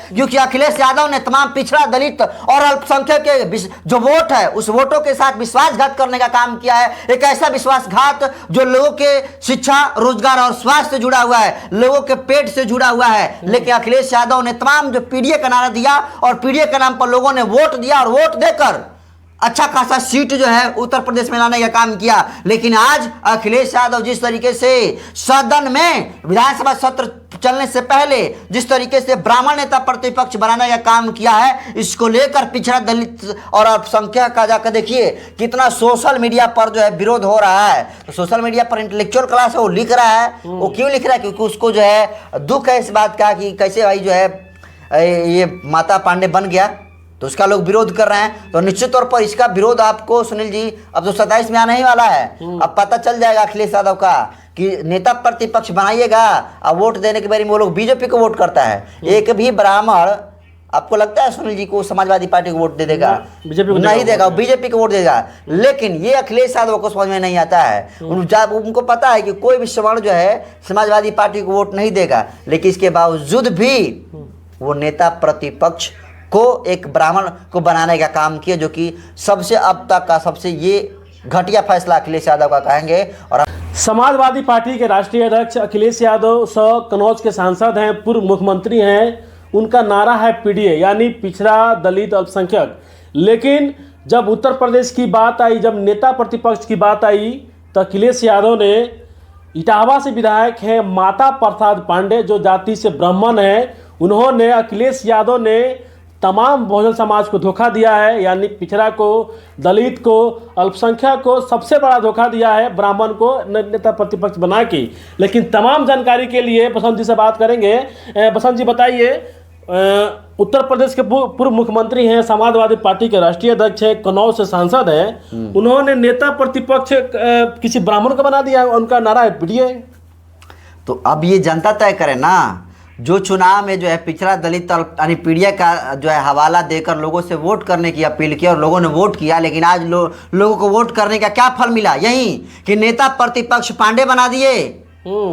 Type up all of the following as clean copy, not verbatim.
क्योंकि अखिलेश यादव ने तमाम पिछड़ा, दलित और अल्पसंख्यक के जो वोट है उस वोटों के साथ विश्वासघात करने का काम किया है। एक ऐसा विश्वासघात जो लोगों के शिक्षा, रोजगार और स्वास्थ्य से जुड़ा हुआ है, लोगों के पेट से जुड़ा हुआ है। लेकिन अखिलेश यादव ने तमाम जो पीडीए का नारा दिया और पीडीए के नाम पर लोगों ने वोट दिया और वोट देकर अच्छा खासा सीट जो है उत्तर प्रदेश में लाने का काम किया। लेकिन आज अखिलेश यादव जिस तरीके से सदन में विधानसभा सत्र चलने से पहले जिस तरीके से ब्राह्मण नेता प्रतिपक्ष बनाने का काम किया है, इसको लेकर पिछड़ा, दलित और अल्पसंख्यक का जाकर देखिए कितना सोशल मीडिया पर जो है विरोध हो रहा है। तो सोशल मीडिया पर इंटेलेक्चुअल क्लास है वो लिख रहा है। वो क्यों लिख रहा है? क्योंकि उसको जो है दुख है इस बात का कि कैसे भाई जो है ये माता पांडे बन गया, तो उसका लोग विरोध कर रहे हैं। तो निश्चित तौर पर इसका विरोध आपको सुनील जी अब तो 27 में आने ही वाला है। अब पता चल जाएगा अखिलेश यादव का कि नेता प्रतिपक्ष बनाइएगा, अब वोट देने के बारे में वो लोग बीजेपी को वोट करता है। एक भी ब्राह्मण आपको लगता है सुनील जी को समाजवादी पार्टी को वोट दे देगा? बीजेपी को नहीं देगा, बीजेपी को वोट देगा। लेकिन ये अखिलेश यादव को समझ में नहीं आता है। उनको पता है कि कोई भी सवर्ण जो है समाजवादी पार्टी को वोट नहीं देगा, लेकिन इसके बावजूद भी वो नेता प्रतिपक्ष को एक ब्राह्मण को बनाने का काम किया, जो कि सबसे अब तक का सबसे ये घटिया फैसला अखिलेश यादव का कहेंगे। और समाजवादी पार्टी के राष्ट्रीय अध्यक्ष अखिलेश यादव कन्नौज के सांसद हैं, पूर्व मुख्यमंत्री हैं। उनका नारा है पीडीए यानी पिछड़ा, दलित, अल्पसंख्यक। लेकिन जब उत्तर प्रदेश की बात आई, जब नेता प्रतिपक्ष की बात आई, तो अखिलेश यादव ने इटावा से विधायक हैं माता प्रसाद पांडे जो जाति से ब्राह्मण हैं, उन्होंने अखिलेश यादव ने तमाम बहुजन समाज को धोखा दिया है। यानी पिछड़ा को, दलित को, अल्पसंख्यक को सबसे बड़ा धोखा दिया है, ब्राह्मण को नेता प्रतिपक्ष बना के। लेकिन तमाम जानकारी के लिए बसंत जी से बात करेंगे। बसंत जी बताइए, उत्तर प्रदेश के पूर्व मुख्यमंत्री हैं, समाजवादी पार्टी के राष्ट्रीय अध्यक्ष हैं, कन्नौज से सांसद हैं, उन्होंने नेता प्रतिपक्ष किसी ब्राह्मण को बना दिया, उनका नारा है पीडीए। तो अब ये जनता तय करे ना। जो चुनाव में जो है पिछड़ा, दलित यानी पीडीए का जो है हवाला देकर लोगों से वोट करने की अपील की और लोगों ने वोट किया, लेकिन आज लोगों को वोट करने का क्या फल मिला? यही कि नेता प्रतिपक्ष पांडे बना दिए।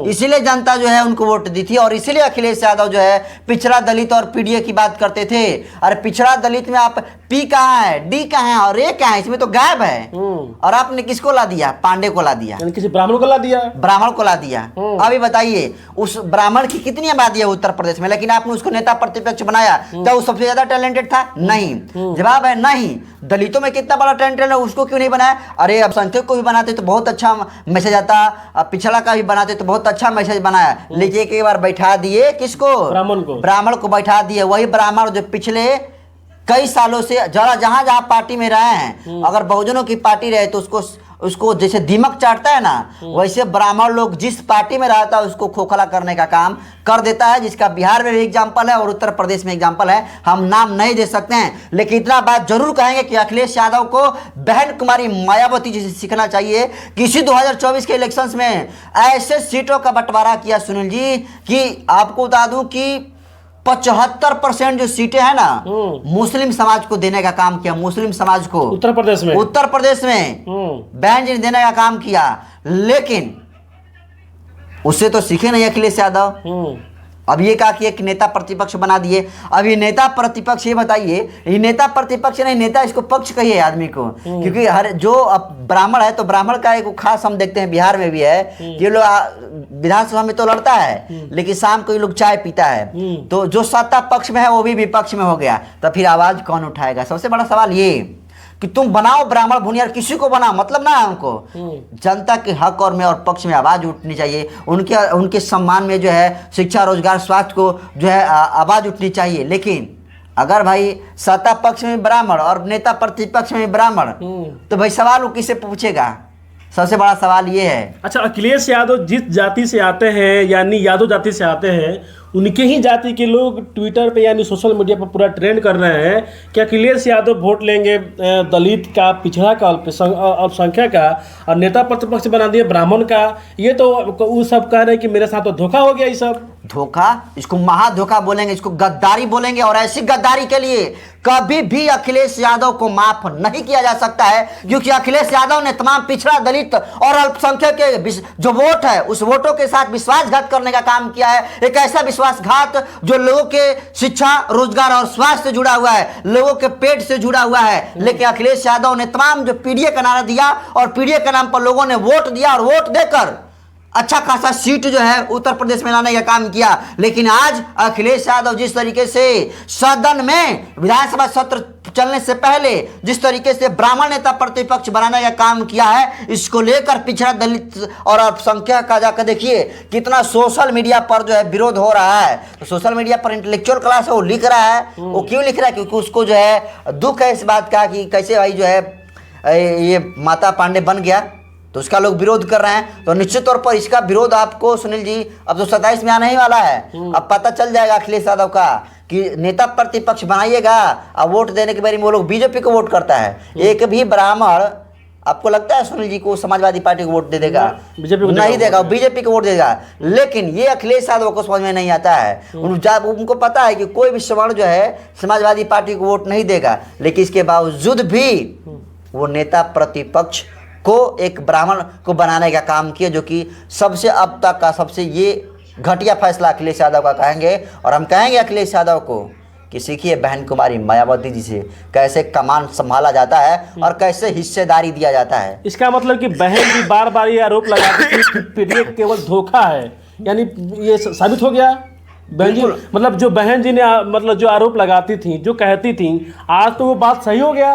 इसीलिए जनता जो है उनको वोट दी थी और इसीलिए अखिलेश यादव जो है पिछड़ा, दलित और पीडीए की बात करते थे। अरे पिछड़ा दलित में आप पी कहाँ है, डी कहाँ है और ए कहाँ है? इसमें तो गायब है। और आपने किसको ला दिया? पांडे को ला दिया, किसी ब्राह्मण को ला दिया, ब्राह्मण को ला दिया। अभी बताइए उस ब्राह्मण की कितनी आबादी है उत्तर प्रदेश में, लेकिन आपने उसको नेता प्रतिपक्ष बनाया। क्या वो सबसे ज्यादा टैलेंटेड था? नहीं। जवाब है नहीं। दलितों में कितना बड़ा टैलेंटेड है, उसको क्यों नहीं बनाया? अरे अब संख्यक को भी बनाते तो बहुत अच्छा मैसेज आता, पिछड़ा का भी बनाते तो बहुत अच्छा मैसेज बनाया। लेकिन एक बार बैठा दिए किसको? ब्राह्मण को बैठा दिए। वही ब्राह्मण जो पिछले कई सालों से जहाँ जहाँ पार्टी में रहे हैं, अगर बहुजनों की पार्टी रहे तो उसको जैसे दीमक चाटता है ना, वैसे ब्राह्मण लोग जिस पार्टी में रहता है उसको खोखला करने का काम कर देता है, जिसका बिहार में भी एग्जाम्पल है और उत्तर प्रदेश में एग्जाम्पल है। हम नाम नहीं दे सकते हैं, लेकिन इतना बात जरूर कहेंगे कि अखिलेश यादव को बहन कुमारी मायावती जी से सीखना चाहिए। किसी 2024 के इलेक्शंस में ऐसे सीटों का बंटवारा किया सुनील जी कि आपको बता दूं कि 75% जो सीटें हैं ना मुस्लिम समाज को देने का काम किया। मुस्लिम समाज को उत्तर प्रदेश में बहन जी ने देने का काम किया, लेकिन उससे तो सीखे नहीं अखिलेश यादव। अब ये कहा कि एक नेता प्रतिपक्ष बना दिए। अब ये नेता प्रतिपक्ष, ये बताइए, ये नेता प्रतिपक्ष नहीं, नेता इसको पक्ष कहिए आदमी को, क्योंकि हर जो अब ब्राह्मण है तो ब्राह्मण का एक खास हम देखते हैं बिहार में भी है कि लोग विधानसभा में तो लड़ता है लेकिन शाम को ये लोग चाय पीता है। तो जो सत्ता पक्ष में है वो भी विपक्ष में हो गया, तो फिर आवाज कौन उठाएगा? सबसे बड़ा सवाल ये कि तुम बनाओ ब्राह्मण भुनियार, किसी को बना मतलब ना है हमको। जनता के हक और में और पक्ष में आवाज उठनी चाहिए। उनके सम्मान में जो है शिक्षा, रोजगार, स्वास्थ्य को जो है आवाज उठनी चाहिए। लेकिन अगर भाई सत्ता पक्ष में ब्राह्मण और नेता प्रतिपक्ष में ब्राह्मण, तो भाई सवाल वो किससे पूछेगा? सबसे बड़ा सवाल ये है। अच्छा, अखिलेश यादव जिस जाति से आते हैं यानी यादव जाति से आते हैं, उनके ही जाति के लोग ट्विटर पे यानी सोशल मीडिया पर पूरा ट्रेंड कर रहे हैं कि अखिलेश यादव वोट लेंगे दलित का, पिछड़ा का, अल्पसंख्यक का, और नेता प्रतिपक्ष बना दिए ब्राह्मण का। ये तो वो सब कह रहे हैं कि मेरे साथ तो धोखा हो गया। ये सब धोखा, इसको महाधोखा बोलेंगे, इसको गद्दारी बोलेंगे। और ऐसी गद्दारी के लिए कभी भी अखिलेश यादव को माफ नहीं किया जा सकता है, क्योंकि अखिलेश यादव ने तमाम पिछड़ा, दलित और अल्पसंख्यक के जो वोट है उस वोटों के साथ विश्वासघात करने का काम किया है। एक ऐसा विश्वासघात जो लोगों के शिक्षा, रोजगार और स्वास्थ्य से जुड़ा हुआ है, लोगों के पेट से जुड़ा हुआ है। लेकिन अखिलेश यादव ने तमाम जो पीडीए का नारा दिया और पीडीए के नाम पर लोगों ने वोट दिया और वोट देकर अच्छा खासा सीट जो है उत्तर प्रदेश में लाने का काम किया। लेकिन आज अखिलेश यादव जिस तरीके से सदन में विधानसभा सत्र चलने से पहले जिस तरीके से ब्राह्मण नेता प्रतिपक्ष बनाने का काम किया है, इसको लेकर पिछड़ा, दलित और अल्पसंख्यक का जाकर देखिए कितना सोशल मीडिया पर जो है विरोध हो रहा है। तो सोशल मीडिया पर इंटेलेक्चुअल क्लास है वो लिख रहा है। वो क्यों लिख रहा है? क्योंकि उसको जो है दुख है इस बात का कि कैसे भाई जो है ये माता पांडे बन गया, तो उसका लोग विरोध कर रहे हैं। तो निश्चित तौर पर इसका विरोध आपको सुनील जी अब तो 27 में आने ही वाला है। अब पता चल जाएगा अखिलेश यादव का कि नेता प्रतिपक्ष बनाइएगा, अब वोट देने के बारे में वो लोग बीजेपी को वोट करता है। एक भी ब्राह्मण आपको लगता है सुनील जी को समाजवादी पार्टी को वोट दे देगा? बीजेपी को नहीं देगा, बीजेपी को वोट देगा। लेकिन ये अखिलेश यादव को समझ में नहीं आता है। उनको पता है कि कोई भी सवर्ण जो है समाजवादी पार्टी को वोट नहीं देगा, लेकिन इसके बावजूद भी वो नेता प्रतिपक्ष को एक ब्राह्मण को बनाने का काम किया, जो कि सबसे अब तक का सबसे ये घटिया फैसला अखिलेश यादव का कहेंगे। और हम कहेंगे अखिलेश यादव को कि सीखिए बहन कुमारी मायावती जी से कैसे कमान संभाला जाता है और कैसे हिस्सेदारी दिया जाता है। इसका मतलब कि बहन जी बार बार ये आरोप लगाती थी कि पीडीए केवल धोखा है, यानी ये साबित हो गया। बहन जी मतलब जो बहन जी ने मतलब जो आरोप लगाती थी, जो कहती थी, आज तो वो बात सही हो गया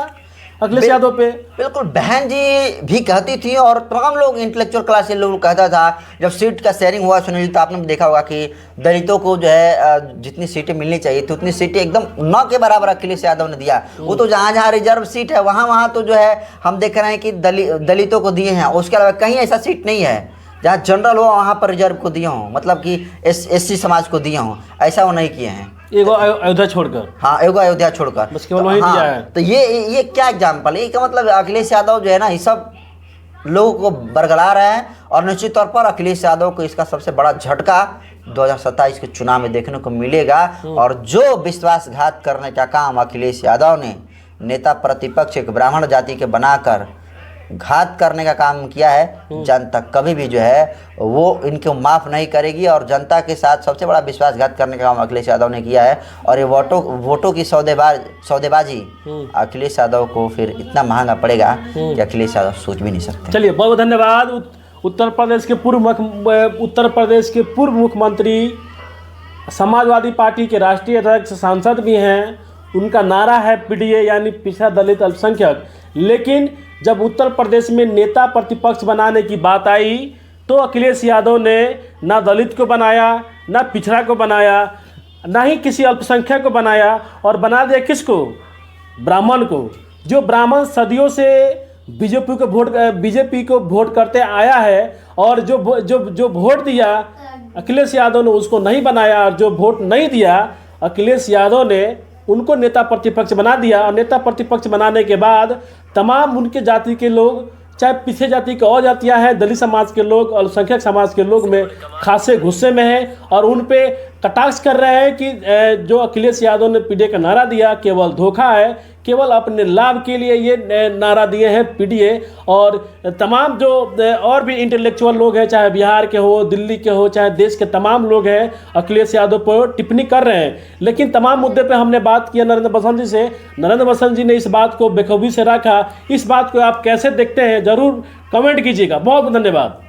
अखिलेश यादव पे। बिल्कुल बहन जी भी कहती थी और तमाम लोग इंटेलेक्चुअल क्लास के लोग कहता था। जब सीट का शेयरिंग हुआ सुनील, तो आपने देखा होगा कि दलितों को जो है जितनी सीटें मिलनी चाहिए थी उतनी सीटें एकदम 9 के बराबर अखिलेश यादव ने दिया। वो तो जहाँ जहाँ रिजर्व सीट है वहाँ तो जो है हम देख रहे हैं कि दलितों को दिए हैं। उसके अलावा कहीं ऐसा सीट नहीं है जहाँ जनरल हो वहाँ पर रिजर्व को दिए हों, मतलब कि SC समाज को दिए हों, ऐसा वो नहीं किए हैं। एगो अयोध्या छोड़कर, हाँ एगो अयोध्या छोड़कर, बस केवल वही दिया है। तो ये क्या एग्जाम्पल है? इसका मतलब अखिलेश यादव जो है ना ये सब लोगों को बरगला रहे हैं। और निश्चित तौर पर अखिलेश यादव को इसका सबसे बड़ा झटका 2027 के चुनाव में देखने को मिलेगा। और जो विश्वासघात करने का काम अखिलेश यादव ने नेता प्रतिपक्ष एक ब्राह्मण जाति के बनाकर घात करने का काम किया है, जनता कभी भी जो है वो इनको माफ़ नहीं करेगी। और जनता के साथ सबसे बड़ा विश्वासघात करने का काम अखिलेश यादव ने किया है। और ये वोटों की सौदेबाजी अखिलेश यादव को फिर इतना महंगा पड़ेगा कि अखिलेश यादव सोच भी नहीं सकते। चलिए बहुत बहुत धन्यवाद। उत्तर प्रदेश के पूर्व मुख्यमंत्री, समाजवादी पार्टी के राष्ट्रीय अध्यक्ष, सांसद भी हैं। उनका नारा है पीडीए यानी पिछड़ा, दलित, अल्पसंख्यक। लेकिन जब उत्तर प्रदेश में नेता प्रतिपक्ष बनाने की बात आई तो अखिलेश यादव ने ना दलित को बनाया, ना पिछड़ा को बनाया, ना ही किसी अल्पसंख्यक को बनाया, और बना दिया किसको? ब्राह्मण को। जो ब्राह्मण सदियों से बीजेपी को वोट करते आया है और जो वोट दिया अखिलेश यादव ने उसको नहीं बनाया, और जो वोट नहीं दिया अखिलेश यादव ने उनको नेता प्रतिपक्ष बना दिया। और नेता प्रतिपक्ष बनाने के बाद तमाम उनके जाति के लोग, चाहे पिछड़े जाति की और जातियाँ हैं, दलित समाज के लोग, अल्पसंख्यक समाज के लोग में खासे गुस्से में हैं और उन पे कटाक्ष कर रहे हैं कि जो अखिलेश यादव ने पीडीए का नारा दिया केवल धोखा है, केवल अपने लाभ के लिए ये नारा दिए हैं पीडीए। और तमाम जो और भी इंटेलेक्चुअल लोग हैं, चाहे बिहार के हो, दिल्ली के हो, चाहे देश के तमाम लोग हैं, अखिलेश यादव पर टिप्पणी कर रहे हैं। लेकिन तमाम मुद्दे पे हमने बात किया नरेंद्र बसंत जी से। नरेंद्र बसंत जी ने इस बात को बेखूबी से रखा। इस बात को आप कैसे देखते हैं, ज़रूर कमेंट कीजिएगा। बहुत बहुत धन्यवाद।